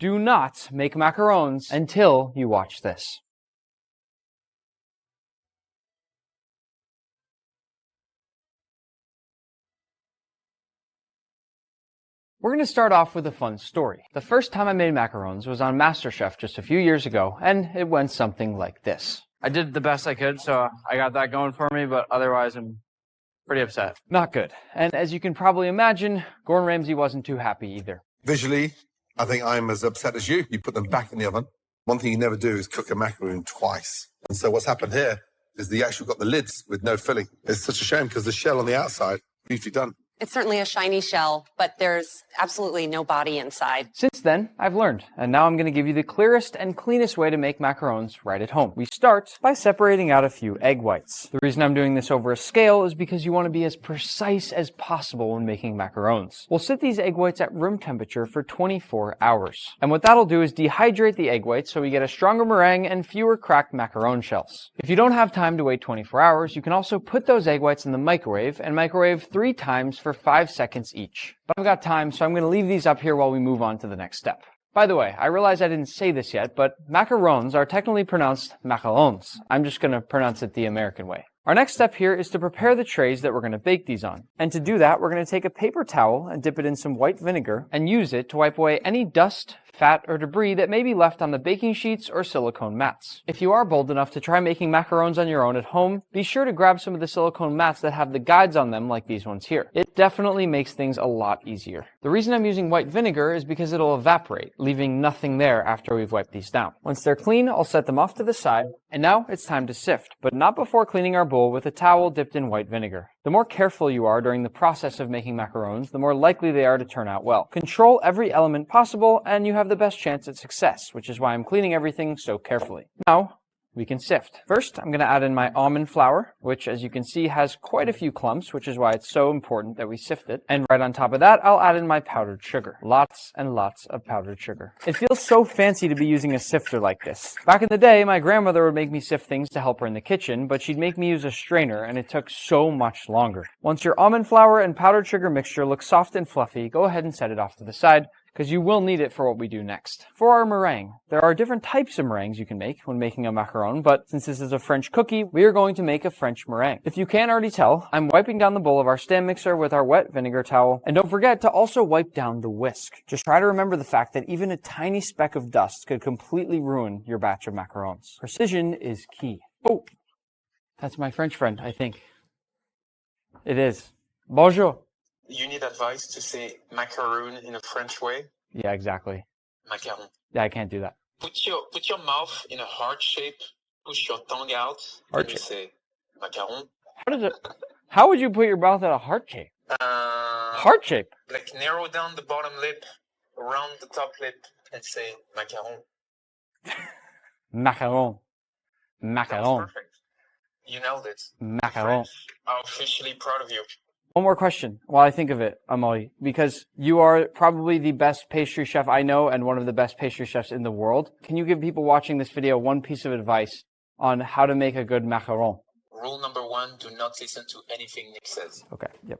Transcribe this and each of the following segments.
Do not make macarons until you watch this. We're going to start off with a fun story. The first time I made macarons was on MasterChef just a few years ago, and it went something like this. I did the best I could, so I got that going for me, but otherwise I'm pretty upset. Not good. And as you can probably imagine, Gordon Ramsay wasn't too happy either. Visually, I think I'm as upset as you. You put them back in the oven. One thing you never do is cook a macaroon twice. And so what's happened here is you actually got the lids with no filling. It's such a shame because the shell on the outside, beautifully done. It's certainly a shiny shell, but there's absolutely no body inside. Since then, I've learned, and now I'm going to give you the clearest and cleanest way to make macarons right at home. We start by separating out a few egg whites. The reason I'm doing this over a scale is because you want to be as precise as possible when making macarons. We'll sit these egg whites at room temperature for 24 hours. And what that'll do is dehydrate the egg whites so we get a stronger meringue and fewer cracked macaron shells. If you don't have time to wait 24 hours, you can also put those egg whites in the microwave and microwave 3 times for 5 seconds each. But I've got time, so I'm going to leave these up here while we move on to the next step. By the way, I realize I didn't say this yet, but macarons are technically pronounced macarons. I'm just going to pronounce it the American way. Our next step here is to prepare the trays that we're going to bake these on. And to do that, we're going to take a paper towel and dip it in some white vinegar and use it to wipe away any dust, fat, or debris that may be left on the baking sheets or silicone mats. If you are bold enough to try making macarons on your own at home, be sure to grab some of the silicone mats that have the guides on them like these ones here. It definitely makes things a lot easier. The reason I'm using white vinegar is because it'll evaporate, leaving nothing there after we've wiped these down. Once they're clean, I'll set them off to the side, and now it's time to sift, but not before cleaning our bowl with a towel dipped in white vinegar. The more careful you are during the process of making macarons, the more likely they are to turn out well. Control every element possible, and you have the best chance at success, which is why I'm cleaning everything so carefully. Now, we can sift. First, I'm going to add in my almond flour, which as you can see has quite a few clumps, which is why it's so important that we sift it. And right on top of that, I'll add in my powdered sugar. Lots and lots of powdered sugar. It feels so fancy to be using a sifter like this. Back in the day, my grandmother would make me sift things to help her in the kitchen, but she'd make me use a strainer, and it took so much longer. Once your almond flour and powdered sugar mixture looks soft and fluffy, go ahead and set it off to the side, because you will need it for what we do next. For our meringue, there are different types of meringues you can make when making a macaron, but since this is a French cookie, we are going to make a French meringue. If you can't already tell, I'm wiping down the bowl of our stand mixer with our wet vinegar towel, and don't forget to also wipe down the whisk. Just try to remember the fact that even a tiny speck of dust could completely ruin your batch of macarons. Precision is key. Oh, that's my French friend, I think. It is. Bonjour. You need advice to say macaroon in a French way? Yeah, exactly. Macaron. Yeah, I can't do that. Put your mouth in a heart shape, push your tongue out, and you say macaron. How would you put your mouth in a heart shape? Heart shape? Like narrow down the bottom lip, round the top lip, and say macaron. Macaron. That was perfect. You nailed it. Macaron. I'm officially proud of you. One more question while I think of it, Amoy, because you are probably the best pastry chef I know and one of the best pastry chefs in the world. Can you give people watching this video one piece of advice on how to make a good macaron? Rule number 1, do not listen to anything Nick says. Okay, yep.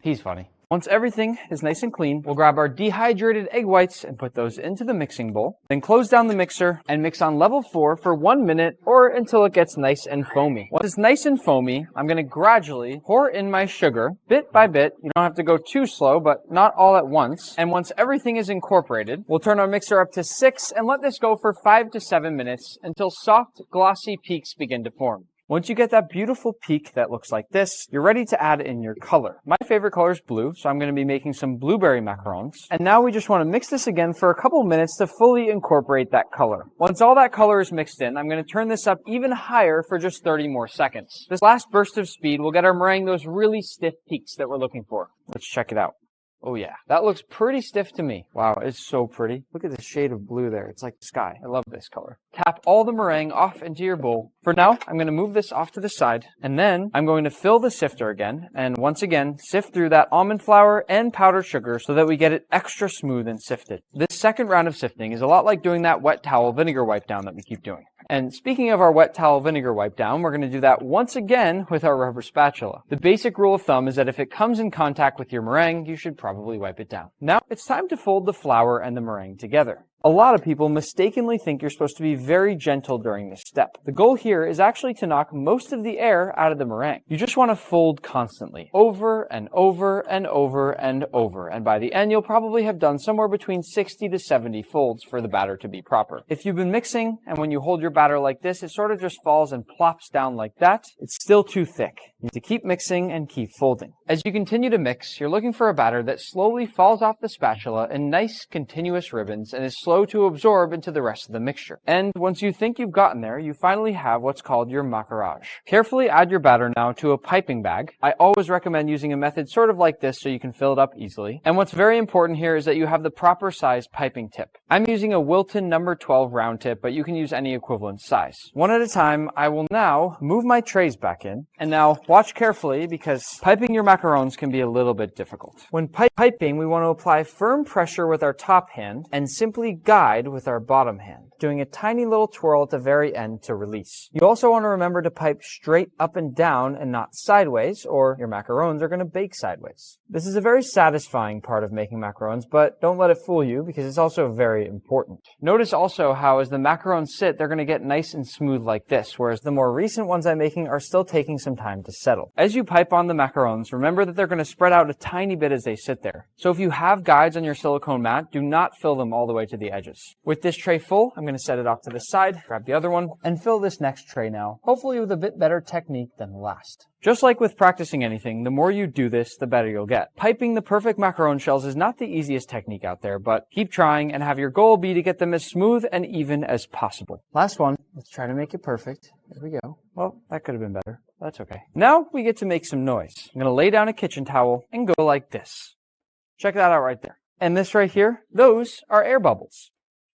He's funny. Once everything is nice and clean, we'll grab our dehydrated egg whites and put those into the mixing bowl. Then close down the mixer and mix on level 4 for 1 minute or until it gets nice and foamy. Once it's nice and foamy, I'm going to gradually pour in my sugar bit by bit. You don't have to go too slow, but not all at once. And once everything is incorporated, we'll turn our mixer up to 6 and let this go for 5 to 7 minutes until soft, glossy peaks begin to form. Once you get that beautiful peak that looks like this, you're ready to add in your color. My favorite color is blue, so I'm going to be making some blueberry macarons. And now we just want to mix this again for a couple minutes to fully incorporate that color. Once all that color is mixed in, I'm going to turn this up even higher for just 30 more seconds. This last burst of speed will get our meringue those really stiff peaks that we're looking for. Let's check it out. Oh yeah, that looks pretty stiff to me. Wow, it's so pretty. Look at the shade of blue there. It's like the sky. I love this color. Tap all the meringue off into your bowl. For now, I'm going to move this off to the side, and then I'm going to fill the sifter again, and once again, sift through that almond flour and powdered sugar so that we get it extra smooth and sifted. This second round of sifting is a lot like doing that wet towel vinegar wipe down that we keep doing. And speaking of our wet towel vinegar wipe down, we're going to do that once again with our rubber spatula. The basic rule of thumb is that if it comes in contact with your meringue, you should probably probably wipe it down. Now, it's time to fold the flour and the meringue together. A lot of people mistakenly think you're supposed to be very gentle during this step. The goal here is actually to knock most of the air out of the meringue. You just want to fold constantly, over and over and over and over, and by the end you'll probably have done somewhere between 60 to 70 folds for the batter to be proper. If you've been mixing, and when you hold your batter like this, it sort of just falls and plops down like that, it's still too thick. You need to keep mixing and keep folding. As you continue to mix, you're looking for a batter that slowly falls off the spatula in nice continuous ribbons and is slow to absorb into the rest of the mixture. And once you think you've gotten there, you finally have what's called your macarage. Carefully add your batter now to a piping bag. I always recommend using a method sort of like this so you can fill it up easily. And what's very important here is that you have the proper size piping tip. I'm using a Wilton number 12 round tip, but you can use any equivalent size. One at a time, I will now move my trays back in. And now watch carefully because piping your macarons can be a little bit difficult. When piping, we want to apply firm pressure with our top hand and simply guide with our bottom hand, doing a tiny little twirl at the very end to release. You also want to remember to pipe straight up and down and not sideways, or your macarons are going to bake sideways. This is a very satisfying part of making macarons, but don't let it fool you because it's also very important. Notice also how as the macarons sit, they're going to get nice and smooth like this, whereas the more recent ones I'm making are still taking some time to settle. As you pipe on the macarons, remember that they're going to spread out a tiny bit as they sit there. So if you have guides on your silicone mat, do not fill them all the way to the edges. With this tray full, I'm going to set it off to the side, grab the other one, and fill this next tray now, hopefully with a bit better technique than the last. Just like with practicing anything, the more you do this, the better you'll get. Piping the perfect macaron shells is not the easiest technique out there, but keep trying and have your goal be to get them as smooth and even as possible. Last one. Let's try to make it perfect. There we go. Well, that could have been better. That's okay. Now we get to make some noise. I'm going to lay down a kitchen towel and go like this. Check that out right there. And this right here, those are air bubbles.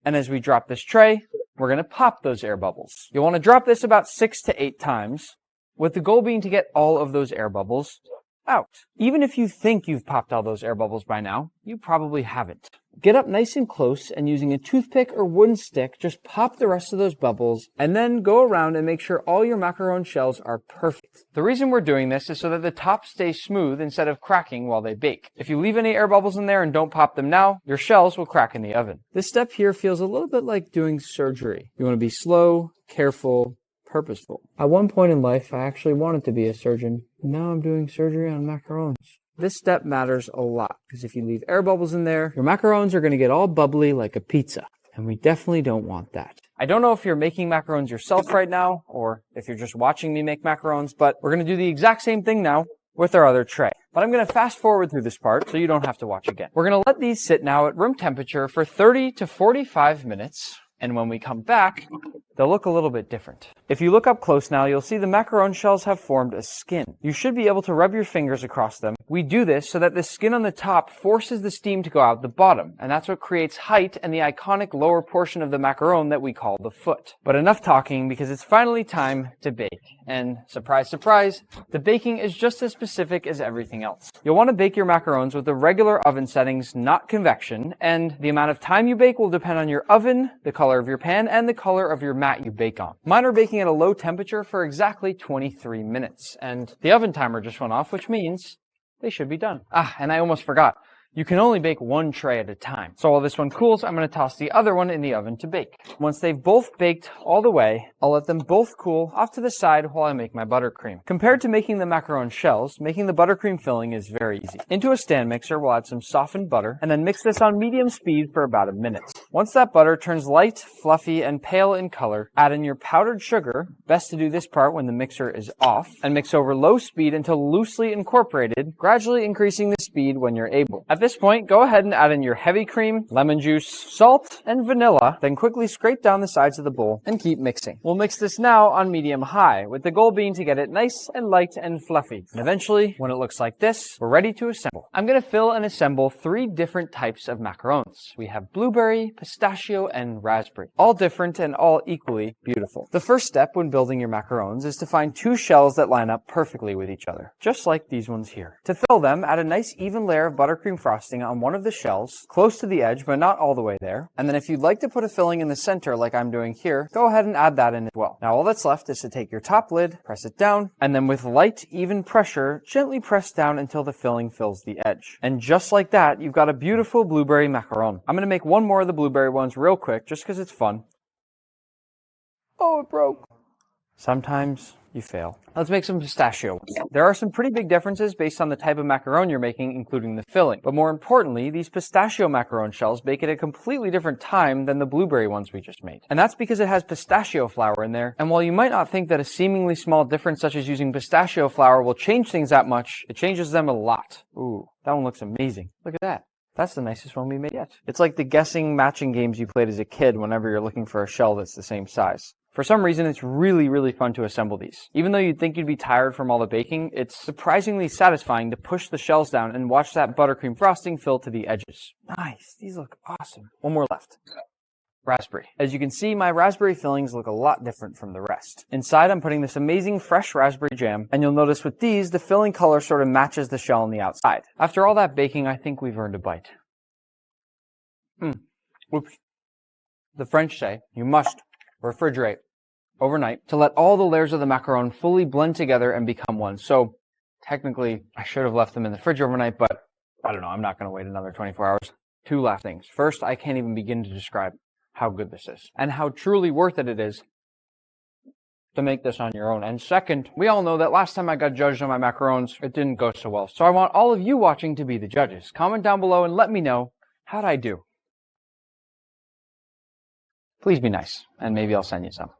And as we drop this tray, we're going to pop those air bubbles. You'll want to drop this about 6 to 8 times, with the goal being to get all of those air bubbles out. Even if you think you've popped all those air bubbles by now, you probably haven't. Get up nice and close and using a toothpick or wooden stick, just pop the rest of those bubbles and then go around and make sure all your macaron shells are perfect. The reason we're doing this is so that the top stays smooth instead of cracking while they bake. If you leave any air bubbles in there and don't pop them now, your shells will crack in the oven. This step here feels a little bit like doing surgery. You want to be slow, careful, purposeful. At one point in life, I actually wanted to be a surgeon. Now I'm doing surgery on macarons. This step matters a lot because if you leave air bubbles in there, your macarons are going to get all bubbly like a pizza. And we definitely don't want that. I don't know if you're making macarons yourself right now or if you're just watching me make macarons, but we're going to do the exact same thing now with our other tray. But I'm going to fast forward through this part so you don't have to watch again. We're going to let these sit now at room temperature for 30 to 45 minutes. And when we come back, they'll look a little bit different. If you look up close now, you'll see the macaron shells have formed a skin. You should be able to rub your fingers across them. We do this so that the skin on the top forces the steam to go out the bottom, and that's what creates height and the iconic lower portion of the macaron that we call the foot. But enough talking because it's finally time to bake. And surprise, surprise, the baking is just as specific as everything else. You'll want to bake your macarons with the regular oven settings, not convection, and the amount of time you bake will depend on your oven, the color of your pan, and the color of your mat you bake on. Mine are baking at a low temperature for exactly 23 minutes, and the oven timer just went off, which means they should be done. And I almost forgot. You can only bake one tray at a time. So while this one cools, I'm going to toss the other one in the oven to bake. Once they've both baked all the way, I'll let them both cool off to the side while I make my buttercream. Compared to making the macaron shells, making the buttercream filling is very easy. Into a stand mixer, we'll add some softened butter and then mix this on medium speed for about a minute. Once that butter turns light, fluffy, and pale in color, add in your powdered sugar, best to do this part when the mixer is off, and mix over low speed until loosely incorporated, gradually increasing the speed when you're able. At this point, go ahead and add in your heavy cream, lemon juice, salt, and vanilla, then quickly scrape down the sides of the bowl and keep mixing. We'll mix this now on medium-high, with the goal being to get it nice and light and fluffy. And eventually, when it looks like this, we're ready to assemble. I'm going to fill and assemble 3 different types of macarons. We have blueberry, pistachio, and raspberry. All different and all equally beautiful. The first step when building your macarons is to find 2 shells that line up perfectly with each other, just like these ones here. To fill them, add a nice even layer of buttercream frosting frosting on one of the shells, close to the edge, but not all the way there. And then if you'd like to put a filling in the center like I'm doing here, go ahead and add that in as well. Now all that's left is to take your top lid, press it down, and then with light, even pressure, gently press down until the filling fills the edge. And just like that, you've got a beautiful blueberry macaron. I'm gonna make one more of the blueberry ones real quick, just because it's fun. Oh, it broke. Sometimes you fail. Let's make some pistachio. There are some pretty big differences based on the type of macaron you're making, including the filling. But more importantly, these pistachio macaron shells bake at a completely different time than the blueberry ones we just made. And that's because it has pistachio flour in there. And while you might not think that a seemingly small difference such as using pistachio flour will change things that much, it changes them a lot. Ooh, that one looks amazing. Look at that. That's the nicest one we made yet. It's like the guessing matching games you played as a kid whenever you're looking for a shell that's the same size. For some reason, it's really, really fun to assemble these. Even though you'd think you'd be tired from all the baking, it's surprisingly satisfying to push the shells down and watch that buttercream frosting fill to the edges. Nice. These look awesome. One more left. Raspberry. As you can see, my raspberry fillings look a lot different from the rest. Inside, I'm putting this amazing fresh raspberry jam, and you'll notice with these, the filling color sort of matches the shell on the outside. After all that baking, I think we've earned a bite. Oops. The French say you must refrigerate overnight to let all the layers of the macaron fully blend together and become one. So technically, I should have left them in the fridge overnight, but I don't know. I'm not going to wait another 24 hours. Two last things. First, I can't even begin to describe how good this is and how truly worth it is to make this on your own. And second, we all know that last time I got judged on my macarons, it didn't go so well. So I want all of you watching to be the judges. Comment down below and let me know, how'd I do? Please be nice, and maybe I'll send you some.